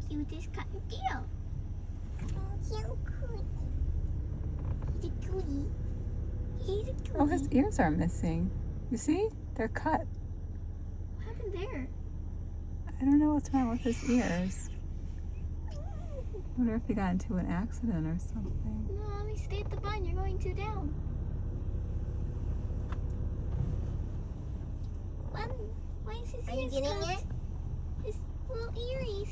cutest cottontail. Oh, so cute. He's a cutie. He's a cutie. Oh, his ears are missing. You see? They're cut. What happened there? I don't know what's wrong with his ears. I wonder if he got into an accident or something. No, Mommy, stay at the bun. You're going too down. Why is his ears cut? His little earies.